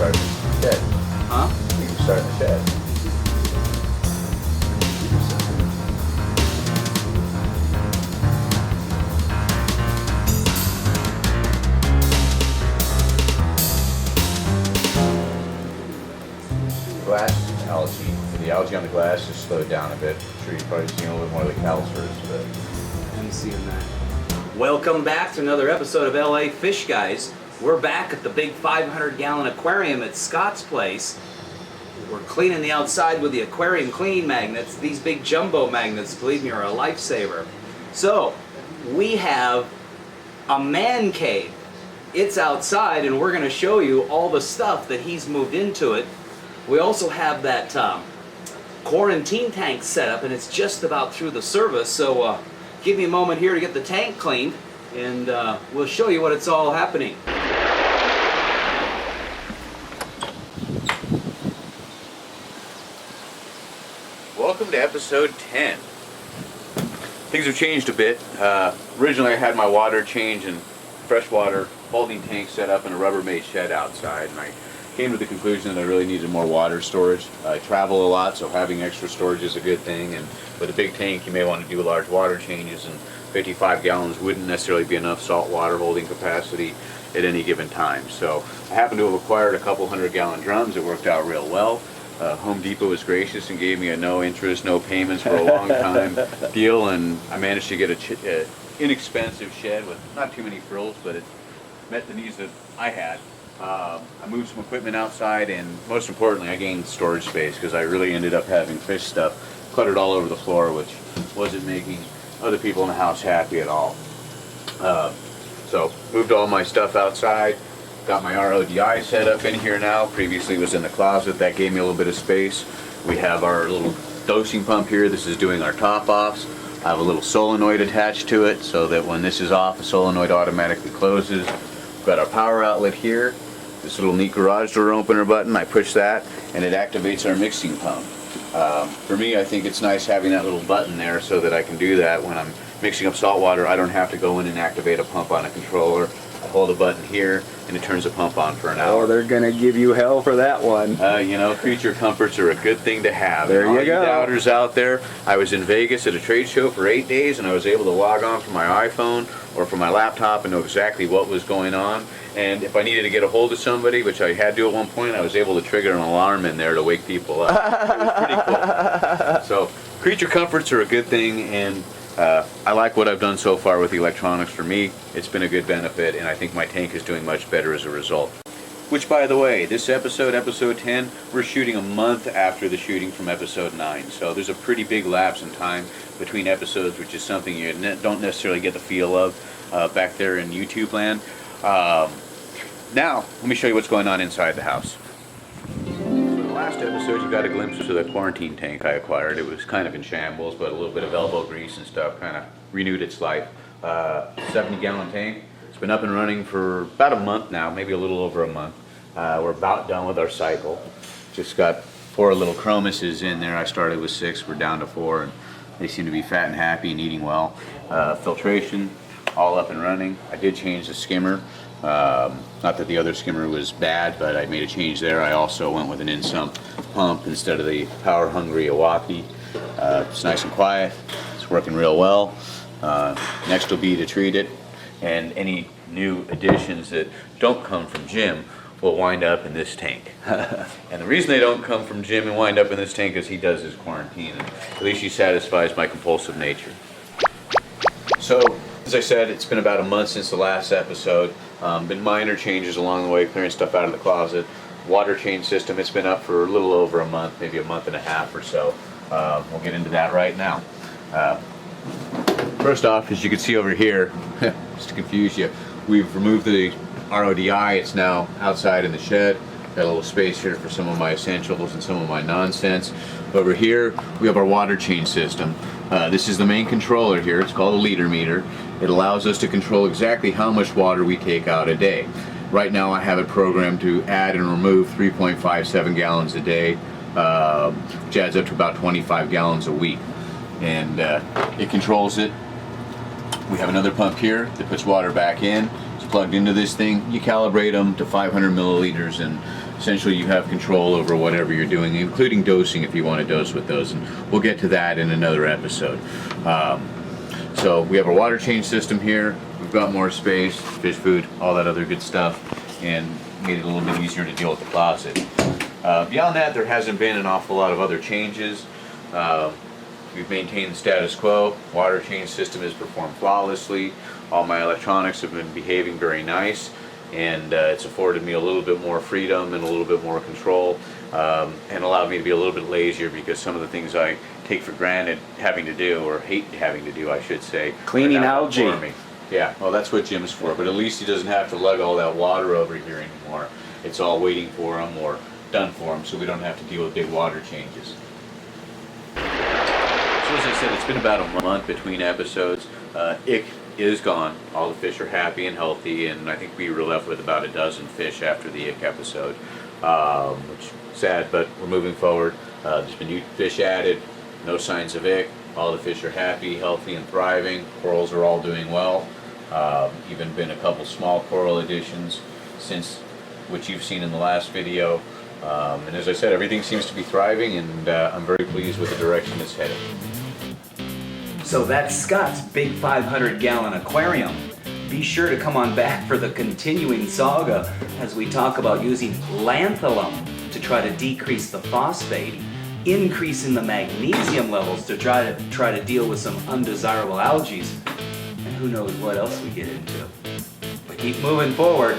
start the shed. Huh? You can start the shed. Glass algae. The algae on the glass has slowed down a bit. I'm sure you've probably seen a little bit more of the califers, but I'm seeing that. Welcome back to another episode of LA Fishguys. We're back at the big 500-gallon aquarium at Scott's place. We're cleaning the outside with the aquarium cleaning magnets. These big jumbo magnets, believe me, are a lifesaver. So, we have a man cave. It's outside, and we're going to show you all the stuff that he's moved into it. We also have that quarantine tank set up, and it's just about through the service. So, give me a moment here to get the tank cleaned, and we'll show you what it's all happening. welcome to episode 10. Things have changed a bit. Originally I had my water change and freshwater holding tank set up in a Rubbermaid shed outside, and I came to the conclusion that I really needed more water storage. I travel a lot, so having extra storage is a good thing, and with a big tank you may want to do large water changes, and 55 gallons wouldn't necessarily be enough salt water holding capacity at any given time. So I happen to have acquired a couple 100-gallon drums. It worked out real well. Home Depot was gracious and gave me a no interest, no payments for a long time deal, and I managed to get a inexpensive shed with not too many frills, but it met the needs that I had. I moved some equipment outside, and most importantly I gained storage space because I really ended up having fish stuff cluttered all over the floor, which wasn't making other people in the house happy at all. So moved all my stuff outside. Got my RODI set up in here now. Previously was in the closet. That gave me a little bit of space. We have our little dosing pump here. This is doing our top offs. I have a little solenoid attached to it so that when this is off, the solenoid automatically closes. We've got our power outlet here. This little neat garage door opener button, I push that and it activates our mixing pump. For me, I think it's nice having that little button there so that I can do that when I'm mixing up salt water. I don't have to go in and activate a pump on a controller. I hold a button here and it turns the pump on for an hour. Oh, they're gonna give you hell for that one. You know, creature comforts are a good thing to have. There you go. All you doubters out there, I was in Vegas at a trade show for 8 days and I was able to log on from my iPhone or from my laptop and know exactly what was going on. And if I needed to get a hold of somebody, which I had to at one point, I was able to trigger an alarm in there to wake people up. It was pretty cool. So, creature comforts are a good thing, and I like what I've done so far with the electronics. For me, it's been a good benefit, and I think my tank is doing much better as a result. Which, by the way, this episode, episode 10, we're shooting a month after the shooting from episode 9. So there's a pretty big lapse in time between episodes, which is something you don't necessarily get the feel of back there in YouTube land. Now, let me show you what's going on inside the house. In the last episode, you got a glimpse of the quarantine tank I acquired. It was kind of in shambles, but a little bit of elbow grease and stuff kind of renewed its life. 70-gallon tank. It's been up and running for about a month now, maybe a little over a month. We're about done with our cycle. Just got 4 little chromuses in there. I started with 6, we're down to 4, and they seem to be fat and happy and eating well. Filtration, all up and running. I did change the skimmer. Not that the other skimmer was bad, but I made a change there. I also went with an in-sump pump instead of the power-hungry Iwaki. It's nice and quiet. It's working real well. Next will be to treat it, and any new additions that don't come from Jim will wind up in this tank. And the reason they don't come from Jim and wind up in this tank is he does his quarantine, and at least he satisfies my compulsive nature. So, as I said, it's been about a month since the last episode. Been minor changes along the way, clearing stuff out of the closet. Water change system, it's been up for a little over a month, maybe a month and a half or so. We'll get into that right now. First off, as you can see over here, just to confuse you, we've removed the RODI. It's now outside in the shed. Got a little space here for some of my essentials and some of my nonsense. Over here, we have our water change system. This is the main controller here. It's called a liter meter. It allows us to control exactly how much water we take out a day. Right now I have it programmed to add and remove 3.57 gallons a day, which adds up to about 25 gallons a week. And it controls it. We have another pump here that puts water back in. It's plugged into this thing. You calibrate them to 500 milliliters, and essentially you have control over whatever you're doing, including dosing if you want to dose with those. And we'll get to that in another episode. So we have our water change system here. We've got more space, fish food, all that other good stuff, and made it a little bit easier to deal with the closet. Beyond that, there hasn't been an awful lot of other changes. We've maintained the status quo. Water change system is performed flawlessly. All my electronics have been behaving very nice, and it's afforded me a little bit more freedom and a little bit more control, and allowed me to be a little bit lazier because some of the things I take for granted having to do, or hate having to do, I should say. Cleaning are now algae. for me. Yeah, well, that's what Jim's for, but at least he doesn't have to lug all that water over here anymore. It's all waiting for him or done for him, so we don't have to deal with big water changes. So as I said, it's been about a month between episodes. Ick is gone. All the fish are happy and healthy, and I think we were left with about a dozen fish after the Ick episode, which is sad, but we're moving forward. There's been new fish added, no signs of Ick. All the fish are happy, healthy, and thriving. Corals are all doing well. Even been a couple small coral additions since which you've seen in the last video. And as I said, everything seems to be thriving, and I'm very pleased with the direction it's headed. So that's Scott's big 500-gallon aquarium. Be sure to come on back for the continuing saga as we talk about using lanthanum to try to decrease the phosphate, increasing the magnesium levels to try to deal with some undesirable algae, and who knows what else we get into. But keep moving forward.